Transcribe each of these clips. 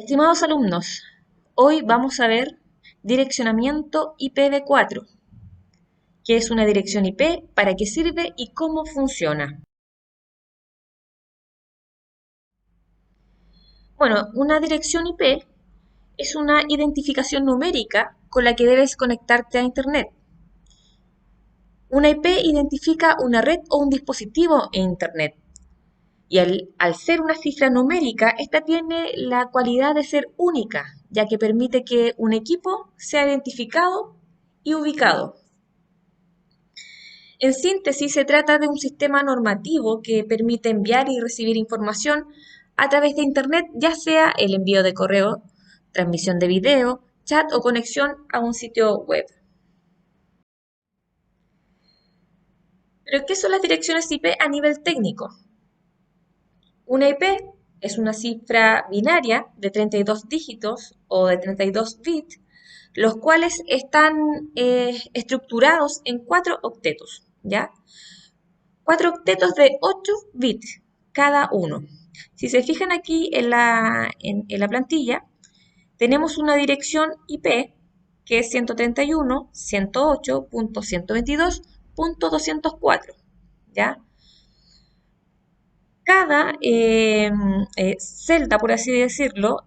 Estimados alumnos, hoy vamos a ver direccionamiento IPv4, qué es una dirección IP, para qué sirve y cómo funciona. Bueno, una dirección IP es una identificación numérica con la que debes conectarte a Internet. Una IP identifica una red o un dispositivo en Internet. Y al ser una cifra numérica, esta tiene la cualidad de ser única, ya que permite que un equipo sea identificado y ubicado. En síntesis, se trata de un sistema normativo que permite enviar y recibir información a través de Internet, ya sea el envío de correo, transmisión de video, chat o conexión a un sitio web. ¿Pero qué son las direcciones IP a nivel técnico? Una IP es una cifra binaria de 32 dígitos o de 32 bits, los cuales están estructurados en 4 octetos, ¿ya? 4 octetos de 8 bits cada uno. Si se fijan aquí en la plantilla, tenemos una dirección IP que es 131.108.122.204, ¿ya? Cada celda, por así decirlo,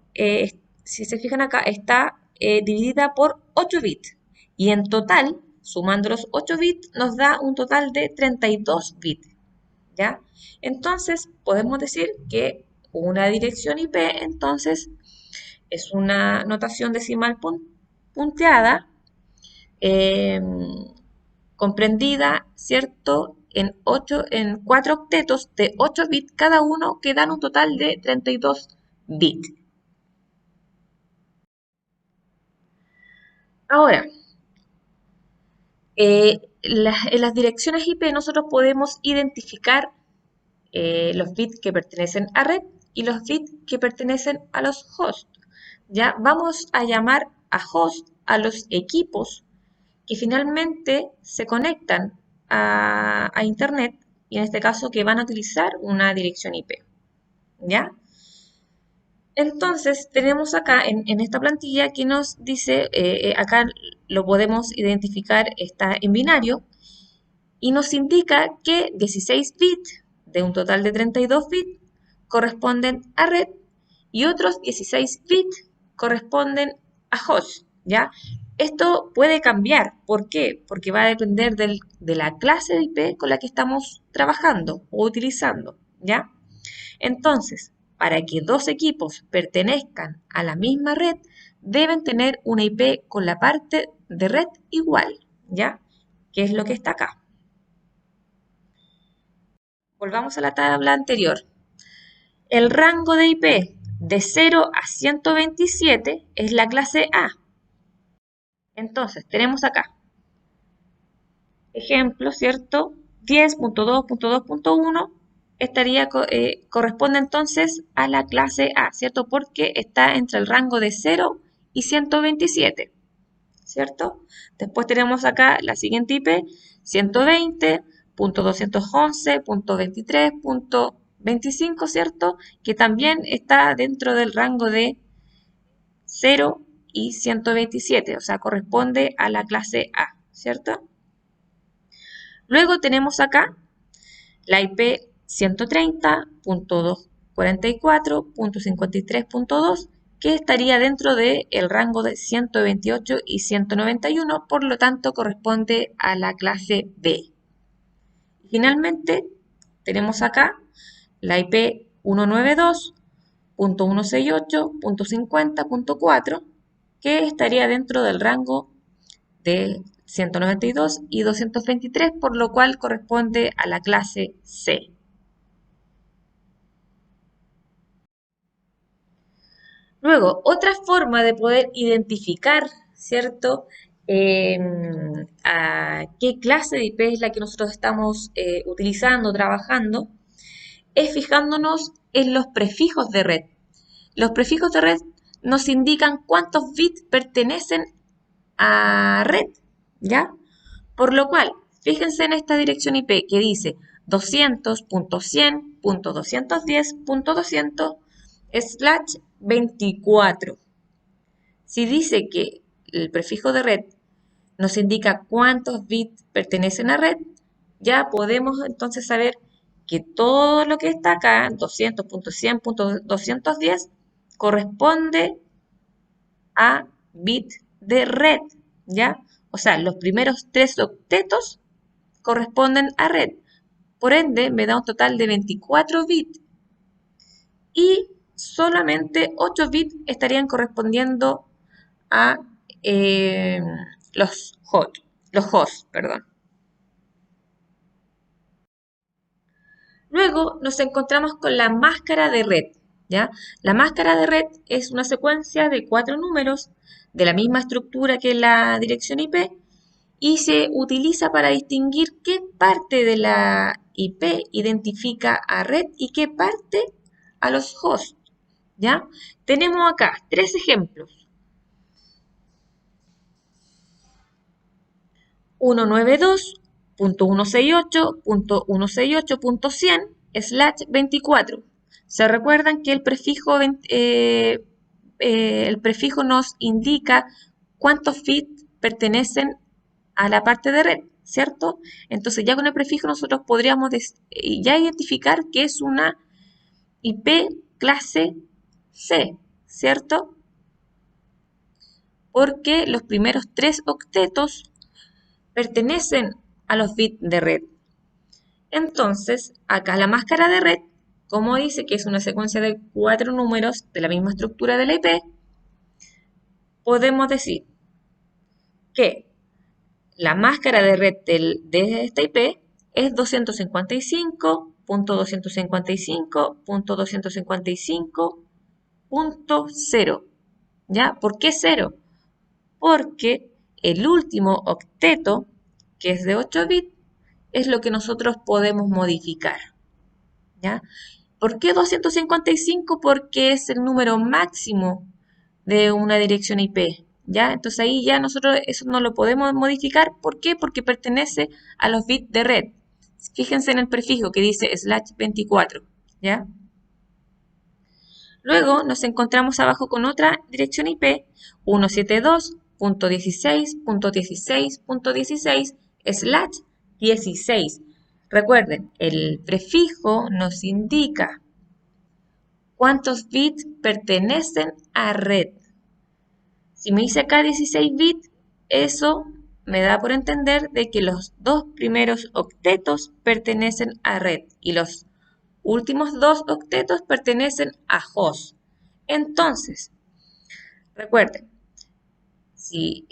si se fijan acá, está dividida por 8 bits. Y en total, sumando los 8 bits, nos da un total de 32 bits. ¿Ya? Entonces, podemos decir que una dirección IP, entonces, es una notación decimal punteada, eh, comprendida, ¿cierto?, en 4 octetos de 8 bits cada uno, que dan un total de 32 bits. Ahora, en las direcciones IP nosotros podemos identificar los bits que pertenecen a red y los bits que pertenecen a los hosts. Ya vamos a llamar a host a los equipos que finalmente se conectan a Internet y en este caso que van a utilizar una dirección IP. ¿Ya? Entonces tenemos acá en esta plantilla que nos dice, acá lo podemos identificar, está en binario y nos indica que 16 bits de un total de 32 bits corresponden a red y otros 16 bits corresponden a host, ¿ya? Esto puede cambiar. ¿Por qué? Porque va a depender de la clase de IP con la que estamos trabajando o utilizando, ¿ya? Entonces, para que dos equipos pertenezcan a la misma red, deben tener una IP con la parte de red igual, ¿ya? ¿Qué es lo que está acá? Volvamos a la tabla anterior. El rango de IP de 0 a 127 es la clase A. Entonces, tenemos acá, ejemplo, ¿cierto? 10.2.2.1 corresponde entonces a la clase A, ¿cierto? Porque está entre el rango de 0 y 127, ¿cierto? Después tenemos acá la siguiente IP, 120.211.23.25, ¿cierto? Que también está dentro del rango de 0 y 127, o sea, corresponde a la clase A, ¿cierto? Luego tenemos acá la IP 130.244.53.2, que estaría dentro del rango de 128 y 191, por lo tanto corresponde a la clase B. Finalmente, tenemos acá la IP 192.168.50.4, que estaría dentro del rango de 192 y 223, por lo cual corresponde a la clase C. Luego, otra forma de poder identificar, ¿cierto? A qué clase de IP es la que nosotros estamos utilizando, trabajando, es fijándonos en los prefijos de red. Los prefijos de red nos indican cuántos bits pertenecen a red, ¿ya? Por lo cual, fíjense en esta dirección IP que dice 200.100.210.200. slash 24. Si dice que el prefijo de red nos indica cuántos bits pertenecen a red, ya podemos entonces saber que todo lo que está acá, 200.100.210, corresponde a bit de red, ¿ya? O sea, los primeros 3 octetos corresponden a red. Por ende, me da un total de 24 bits y solamente 8 bits estarían correspondiendo a los hosts, perdón. Luego nos encontramos con la máscara de red, ¿ya? La máscara de red es una secuencia de 4 números de la misma estructura que la dirección IP y se utiliza para distinguir qué parte de la IP identifica a red y qué parte a los hosts, ¿ya? Tenemos acá 3 ejemplos. 192.168.168.100/24. ¿Se recuerdan que el prefijo nos indica cuántos bits pertenecen a la parte de red, ¿cierto? Entonces ya con el prefijo nosotros podríamos ya identificar que es una IP clase C, ¿cierto? Porque los primeros 3 octetos pertenecen a los bits de red. Entonces, acá la máscara de red, como dice que es una secuencia de 4 números de la misma estructura de la IP, podemos decir que la máscara de red de esta IP es 255.255.255.0. ¿Ya? ¿Por qué 0? Porque el último octeto, que es de 8 bits, es lo que nosotros podemos modificar. ¿Ya? ¿Por qué 255? Porque es el número máximo de una dirección IP. ¿Ya? Entonces ahí ya nosotros eso no lo podemos modificar. ¿Por qué? Porque pertenece a los bits de red. Fíjense en el prefijo que dice /24. ¿Ya? Luego nos encontramos abajo con otra dirección IP 172.16.16.16/16. Recuerden, el prefijo nos indica cuántos bits pertenecen a red. Si me dice acá 16 bits, eso me da por entender de que los 2 primeros octetos pertenecen a red y los últimos 2 octetos pertenecen a host. Entonces, recuerden, si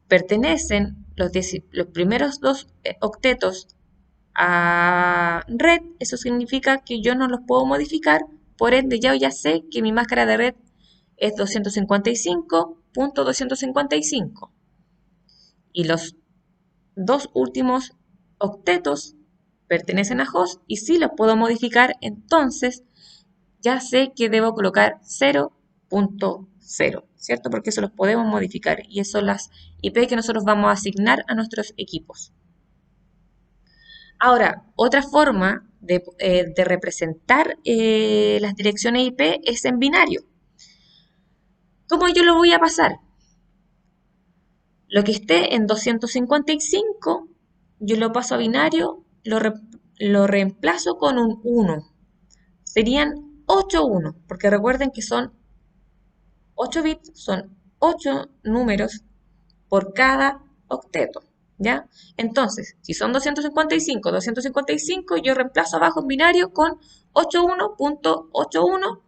pertenecen los primeros 2 octetos a red, eso significa que yo no los puedo modificar, por ende ya sé que mi máscara de red es 255.255 y los 2 últimos octetos pertenecen a host y si los puedo modificar, entonces ya sé que debo colocar 0.0, ¿cierto? Porque eso los podemos modificar y eso son las IP que nosotros vamos a asignar a nuestros equipos. Ahora, otra forma de representar las direcciones IP es en binario. ¿Cómo yo lo voy a pasar? Lo que esté en 255, yo lo paso a binario, lo reemplazo con un 1. Serían 8 1, porque recuerden que son 8 bits, son 8 números por cada octeto, ¿ya? Entonces, si son 255, yo reemplazo abajo en binario con 81.81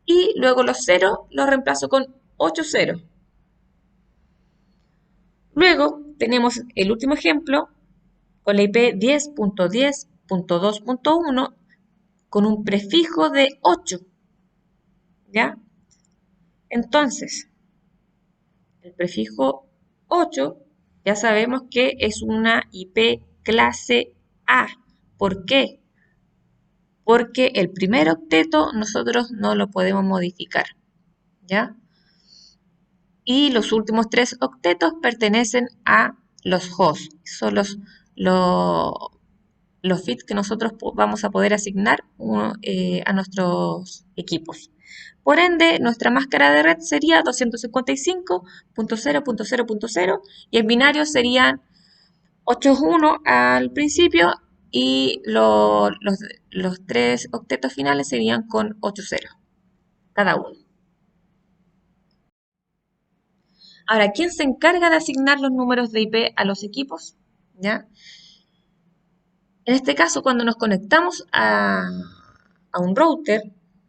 y luego los 0 los reemplazo con 80. Luego tenemos el último ejemplo con la IP 10.10.2.1 con un prefijo de 8, ¿ya? Entonces, el prefijo 8 ya sabemos que es una IP clase A. ¿Por qué? Porque el primer octeto nosotros no lo podemos modificar, ¿ya? Y los últimos 3 octetos pertenecen a los hosts, son las los bits que nosotros vamos a poder asignar a nuestros equipos. Por ende, nuestra máscara de red sería 255.0.0.0 y el binario serían 8 al principio y los 3 octetos finales serían con 8 ceros cada uno. Ahora, ¿quién se encarga de asignar los números de IP a los equipos? ¿Ya? En este caso, cuando nos conectamos a un router,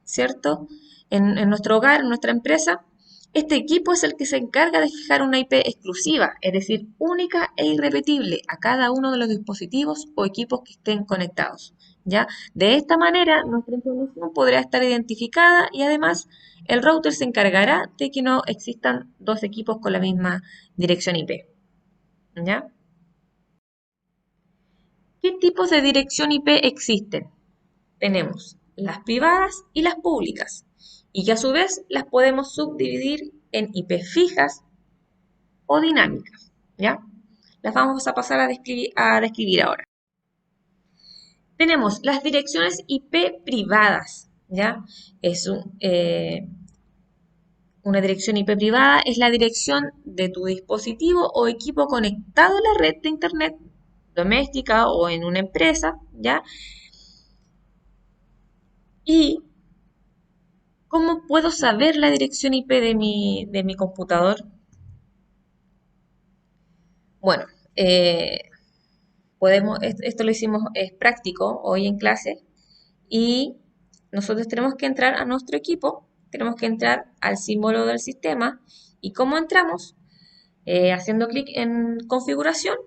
¿cierto? En nuestro hogar, en nuestra empresa, este equipo es el que se encarga de fijar una IP exclusiva, es decir, única e irrepetible a cada uno de los dispositivos o equipos que estén conectados, ¿ya? De esta manera, nuestra información podrá estar identificada y además el router se encargará de que no existan dos equipos con la misma dirección IP, ¿ya? ¿Qué tipos de dirección IP existen? Tenemos las privadas y las públicas, y que a su vez las podemos subdividir en IP fijas o dinámicas, ¿ya? Las vamos a pasar a describir ahora. Tenemos las direcciones IP privadas, ¿ya? Una dirección IP privada es la dirección de tu dispositivo o equipo conectado a la red de Internet doméstica o en una empresa, ¿ya? Y ¿cómo puedo saber la dirección IP de mi computador? Bueno, esto lo hicimos, es práctico hoy en clase y nosotros tenemos que entrar a nuestro equipo, tenemos que entrar al símbolo del sistema y ¿cómo entramos? Haciendo clic en configuración,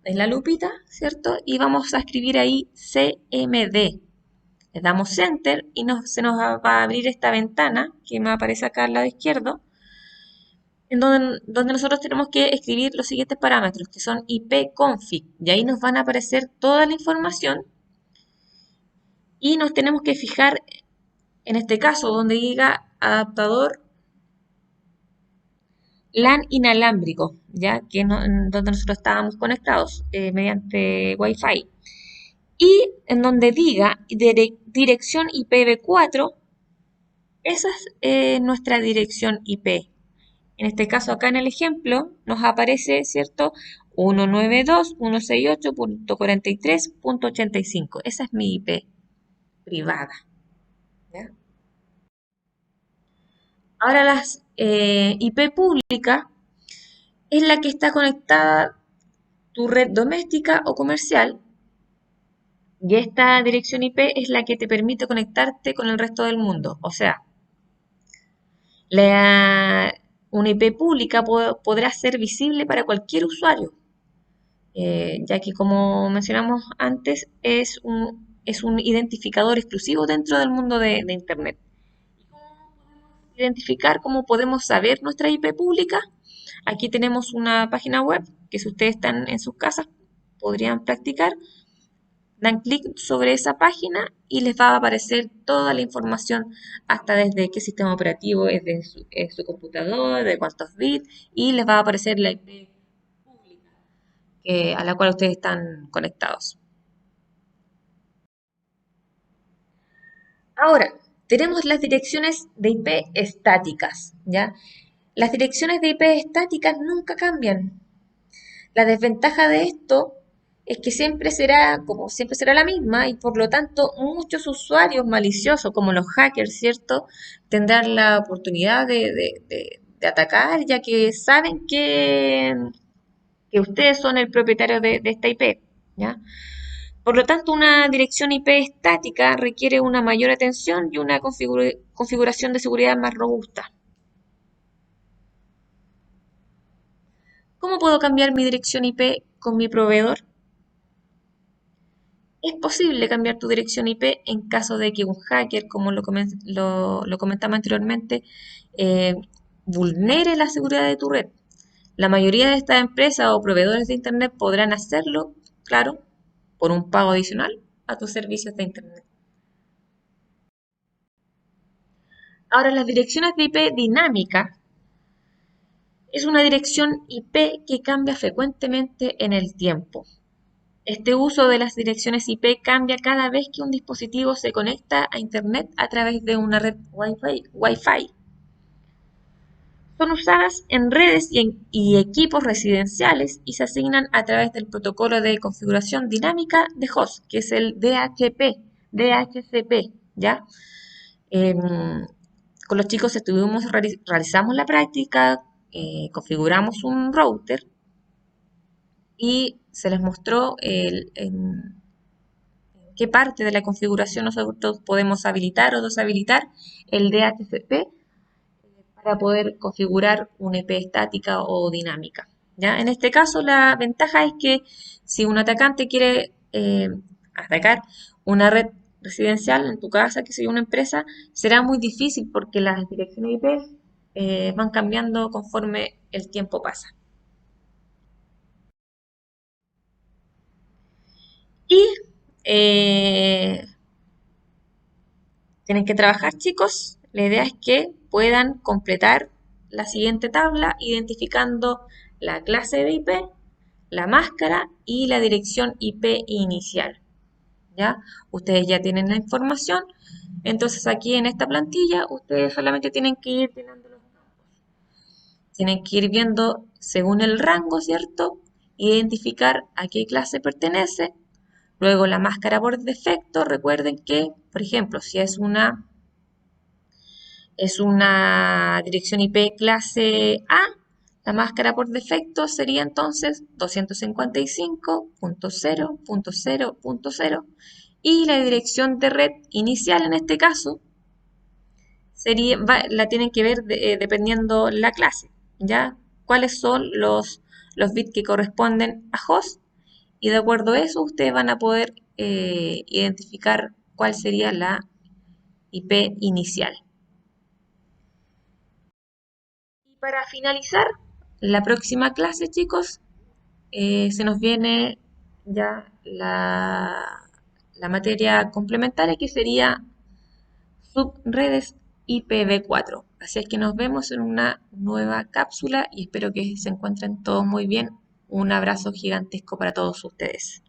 en la lupita, ¿cierto? Y vamos a escribir ahí CMD. Le damos Enter y se nos va a abrir esta ventana que me aparece acá al lado izquierdo, en donde nosotros tenemos que escribir los siguientes parámetros, que son ipconfig, y ahí nos van a aparecer toda la información y nos tenemos que fijar, en este caso, donde diga adaptador LAN inalámbrico, ya que donde nosotros estábamos conectados mediante Wi-Fi. Y en donde diga dirección IPv4, esa es nuestra dirección IP. En este caso, acá en el ejemplo, nos aparece, ¿cierto? 192.168.43.85. Esa es mi IP privada, ¿ya? Ahora las IP pública es la que está conectada a tu red doméstica o comercial y esta dirección IP es la que te permite conectarte con el resto del mundo. O sea, una IP pública podrá ser visible para cualquier usuario, ya que como mencionamos antes es un identificador exclusivo dentro del mundo de Internet. Identificar cómo podemos saber nuestra IP pública. Aquí tenemos una página web que si ustedes están en sus casas podrían practicar. Dan clic sobre esa página y les va a aparecer toda la información, hasta desde qué sistema operativo es su computador, de cuántos bits, y les va a aparecer la IP pública a la cual ustedes están conectados. Ahora, tenemos las direcciones de IP estáticas, ¿ya? Las direcciones de IP estáticas nunca cambian. La desventaja de esto es que siempre será la misma y por lo tanto muchos usuarios maliciosos como los hackers, ¿cierto? Tendrán la oportunidad de atacar ya que saben que ustedes son el propietario de esta IP, ¿ya? Por lo tanto, una dirección IP estática requiere una mayor atención y una configuración de seguridad más robusta. ¿Cómo puedo cambiar mi dirección IP con mi proveedor? Es posible cambiar tu dirección IP en caso de que un hacker, como lo comentamos anteriormente, eh, vulnere la seguridad de tu red. La mayoría de estas empresas o proveedores de Internet podrán hacerlo, claro, por un pago adicional a tus servicios de Internet. Ahora, las direcciones de IP dinámica es una dirección IP que cambia frecuentemente en el tiempo. Este uso de las direcciones IP cambia cada vez que un dispositivo se conecta a Internet a través de una red Wi-Fi. Son usadas en redes y equipos residenciales y se asignan a través del protocolo de configuración dinámica de host, que es el DHCP, ¿ya? Em, con los chicos realizamos la práctica, configuramos un router y se les mostró en qué parte de la configuración nosotros podemos habilitar o deshabilitar el DHCP para poder configurar una IP estática o dinámica. ¿Ya? En este caso, la ventaja es que si un atacante quiere atacar una red residencial en tu casa, que sea una empresa, será muy difícil porque las direcciones IP van cambiando conforme el tiempo pasa. Y eh, tienen que trabajar, chicos. La idea es que puedan completar la siguiente tabla identificando la clase de IP, la máscara y la dirección IP inicial. ¿Ya? Ustedes ya tienen la información, entonces aquí en esta plantilla ustedes solamente tienen que ir llenando los campos. Tienen que ir viendo según el rango, ¿cierto? Identificar a qué clase pertenece. Luego la máscara por defecto, recuerden que, por ejemplo, si es una dirección IP clase A, la máscara por defecto sería entonces 255.0.0.0 y la dirección de red inicial en este caso la tienen que ver dependiendo la clase, ¿ya? Cuáles son los bits que corresponden a host y de acuerdo a eso ustedes van a poder identificar cuál sería la IP inicial. Y para finalizar, la próxima clase, chicos, se nos viene ya la materia complementaria que sería subredes IPv4. Así es que nos vemos en una nueva cápsula y espero que se encuentren todos muy bien. Un abrazo gigantesco para todos ustedes.